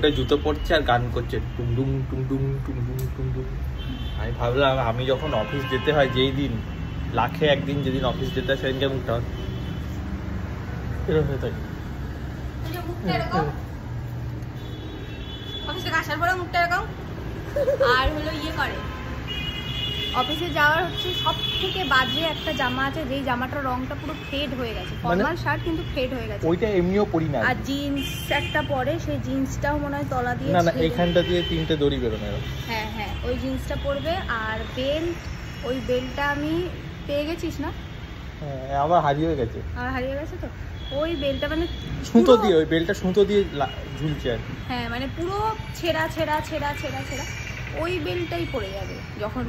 ফুটে জুতো পড়ছে আর গান করছে টুংডুং টুংডুং টুংডুং টুংডুং। আমি ভাবলাম আমি যখন অফিস যেতে হয়, যেই দিন লাখে একদিন যেদিন অফিস যেতে হয় সেদিনকে মুখটা এরকম হয়ে থাকে। অফিস থেকে আসার পরে মুখটা এরকম। আর হলো ইয়ে করে, অফিসে যাওয়ার হচ্ছে সব থেকে বাজে একটা জামা আছে, যেই জামাটার রংটা পুরো ফেড হয়ে গেছে। ফর্মাল শার্ট কিন্তু ফেড হয়ে গেছে, ওইটা এমনিও পরি না। আর জিন্স একটা পরে, সেই জিন্সটাও মনে হয় তলা দিয়ে, না না এইখানটা দিয়ে 3টে দড়ি বেরোনো। হ্যাঁ হ্যাঁ, ওই জিন্সটা পরবে। আর বেল্ট, ওই বেল্টটা আমি পেয়ে গেছিস না? হ্যাঁ, আবার হারিয়ে গেছে। আর হারিয়ে গেছে তো ওই বেল্টটা, মানে সুতো দিয়ে, ওই বেল্টটা সুতো দিয়ে ঝুলছে আর কি। হ্যাঁ, মানে পুরো ছেঁড়া ছেঁড়া ছেঁড়া ছেঁড়া ছেঁড়া। ওই বেল্টটাই পরে যাবে যখন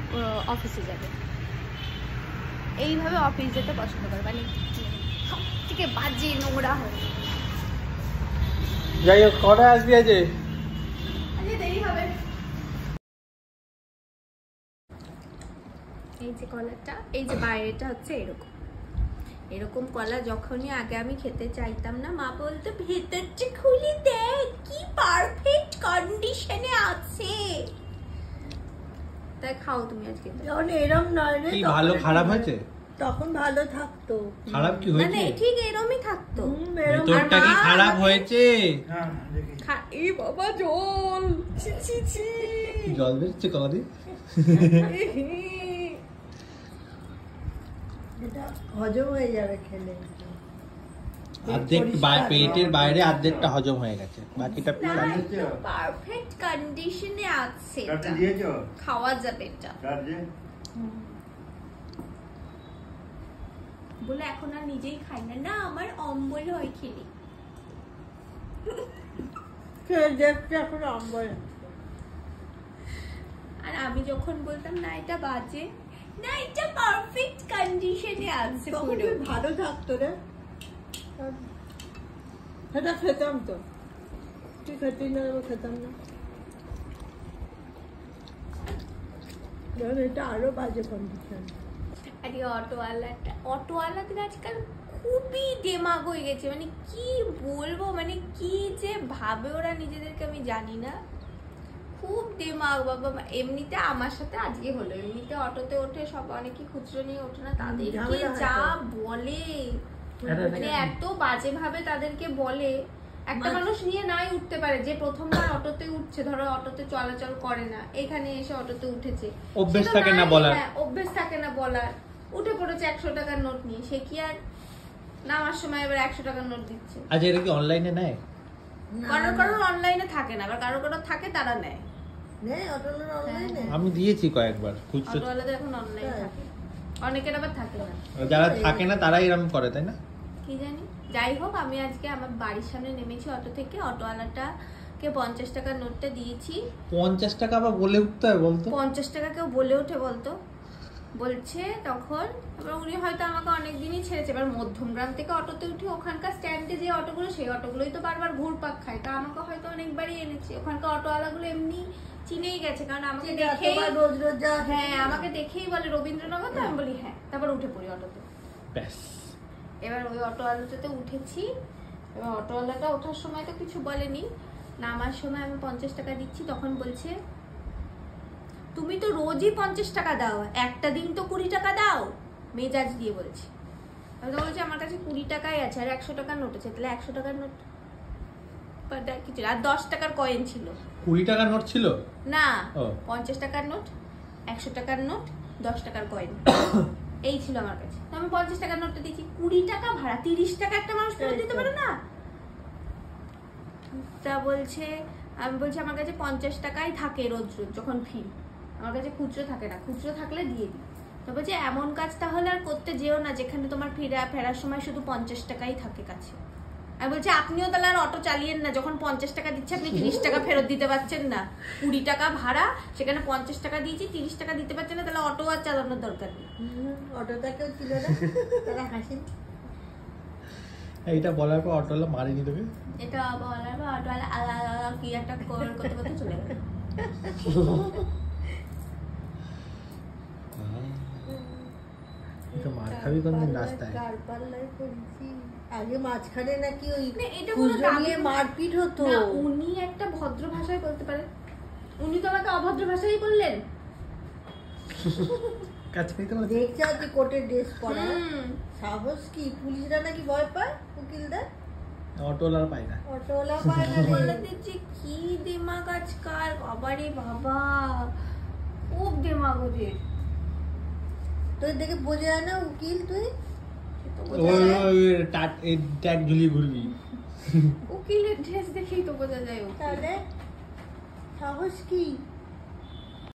অফিসে যাবে। এইভাবে অফিস যেতে পছন্দ করে, মানে সব থেকে বাজে নোংরা হয়। যাই হোক, কটা আসবি আজকে? আজকে দেরি হবে। এই যে কলারটা, এই যে বাইরেটা হচ্ছে এরকম এরকম কলা। যখনই আগে আমি খেতে চাইতাম না, মা বলতো ভেতরটা খুলে দেখ কি পারফেক্ট কন্ডিশনে আছে। তাই খাও তুমি আজকে। এরম নয় রে, কি ভালো খারাপ হয়েছে? তখন ভালো থাকতো। খারাপ কি হয়েছে? মানে ঠিক এরকমই থাকতো। ভেতরটা কি খারাপ হয়েছে? এই বাবা জল, ছি ছি ছি, জল বেরোচ্ছে কলা দিয়ে। এটা হজম হয়ে যাবে খেলে। অর্ধেক পেটের বাইরে অর্ধেকটা হজম হয়ে গেছে, বাকিটা পারফেক্ট কন্ডিশনে আছে, খাওয়া যাবে এটা বলে। এখন আর নিজেই খাই না, না আমার অম্বল হয় খেলি। এখন অম্বল। আর আমি যখন বলতাম না এটা বাজে, না এটা পারফেক্ট কন্ডিশনে আছে, পুরো ভালো থাকতো রে, সেটা খেতাম তো। তুই খেতি না, খেতাম না। এটা আরো বাজে কন্ডিশন। আরে অটোওয়ালাদের আজকাল খুবই দেমাগ হয়ে গেছে, মানে কি বলবো, মানে কি যে ভাবে ওরা নিজেদেরকে আমি জানি না। খুব দেমাগ বাবা। এমনিতে আমার সাথে আজকে হলো, এমনিতে অটোতে ওঠে সব, অনেকে খুচরো নিয়ে ওঠে না, তাদেরকে যা বলে, মানে এত বাজে ভাবে তাদেরকে বলে। একটা মানুষ নিয়ে নাই উঠতে পারে, যে প্রথমবার অটোতে উঠছে, ধরো অটোতে চলাচল করে না, এখানে এসে অটোতে উঠেছে, অভ্যেস থাকে না বলার। অভ্যেস থাকে না বলার, উঠে পড়েছে 100 টাকার নোট নিয়ে, সে কি আর নামার সময় এবার 100 টাকার নোট দিচ্ছে? আচ্ছা, এটা কি অনলাইনে নেয়? কারোর অনলাইনে থাকে না, আবার কারোর থাকে তারা নেয়। আমি দিয়েছি কয়েকবার। অটোওয়ালাদের এখন অনলাইন থাকে, অনেকের আবার থাকে না। যারা থাকে না তারাই এরকম করে, তাই না? কি জানি। যাই হোক, আমি আজকে আমার বাড়ির সামনে নেমেছি অটো থেকে, অটোওয়ালাটাকে 50 টাকার নোটটা দিয়েছি। 50 টাকা আবার বলে উঠতে হয় বলতো? 50 টাকা কেউ বলে ওঠে বলতো? বলছে তখন। এবার উনি হয়তো আমাকে অনেকদিনই ছেড়েছে। এবার মধ্যমগ্রাম থেকে অটোতে উঠে ওখানকার স্ট্যান্ডে যে অটোগুলো, সেই অটোগুলোই তো বারবার ঘুরপাক খায়, তা আমাকে হয়তো অনেকবারই এনেছে। ওখানকার অটোওয়ালাগুলো এমনি চিনেই গেছে, কারণ আমাকে দেখেই, হ্যাঁ আমাকে দেখেই বলে রবীন্দ্রনগর, তো আমি বলি হ্যাঁ, তারপর উঠে পড়ি অটোতে। এবার ওই অটোওয়ালাটাতে উঠেছি। এবার অটোওয়ালাটা ওঠার সময় তো কিছু বলেনি, নামার সময় আমি 50 টাকা দিচ্ছি, তখন বলছে তুমি তো রোজই 50 টাকা দাও, একটা দিন তো 20 টাকা দাও, মেজাজ দিয়ে বলছি। আমি তো বলছি আমার কাছে 20 টাকাই আছে, আর 100 টাকার নোট আছে, তাহলে 100 টাকার নোট কিছু, আর 10 টাকার কয়েন ছিল। 20 টাকার নোট ছিল না, 50 টাকার নোট, 100 টাকার নোট, 10 টাকার কয়েন, এই ছিল আমার কাছে। তো আমি 50 টাকার নোটটা দিচ্ছি, 20 টাকা ভাড়া, 30 টাকা একটা মানুষ ফেরত দিতে পারে না? তা বলছে, আমি বলছি আমার কাছে 50 টাকাই থাকে রোজ রোজ যখন ফি, আমার কাছে খুচরো থাকে না, খুচরো থাকলে দিয়ে দিই। তো বলছে এমন কাজ তাহলে আর করতে যেও না যেখানে তোমার ফেরার সময় শুধু 50 টাকাই থাকে কাছে। আমি বলছি আপনিও তাহলে আর অটো চালিয়েন না, যখন 50 টাকা দিচ্ছে আপনি 30 টাকা ফেরত দিতে পারছেন না, 20 টাকা ভাড়া, সেখানে 50 টাকা দিয়েছি, 30 টাকা দিতে পারছেন না, তাহলে অটো আর চালানোর দরকার নেই। অটোটাকেও ছিল না, তারা হাসেন। এইটা বলার পর অটোওয়ালা মারিনি তোকে? এটা বলার পর অটোওয়ালা আলাদা কি একটা করতে করতে চলে গেল। এটা মার খাবি কোনদিন রাস্তায়? কার পাল্লায় পড়েছি? আগে মাঝখানে নাকি ওই না, এটা কোনো পুজো দাবি নিয়ে না। মারপিট হতো। না, উনি একটা ভদ্র ভাষায় বলতে পারেন, উনি তো আমাকে অভদ্র ভাষায় বললেন। কাছে নিতে পারছিস? দেখছে হচ্ছে কোর্টের ড্রেস পরা, হুম। সাহস কি? পুলিশরা নাকি ভয় পায় উকিলদের, অটোলার পাই না। অটোওয়ালা পায় না বলে রে। দিচ্ছি কি দিমাগ আজকাল, বাবারে বাবা, খুব দিমাগ ওদের। তুই দেখে বোঝা যায় না উকিল তুই? সে তো বোঝা যায়। ট্যাগ ঝুলিয়ে ঘুরবি। উকিলের ড্রেস দেখেই তো বোঝা যায় উকিল। তাহলে সাহস কি?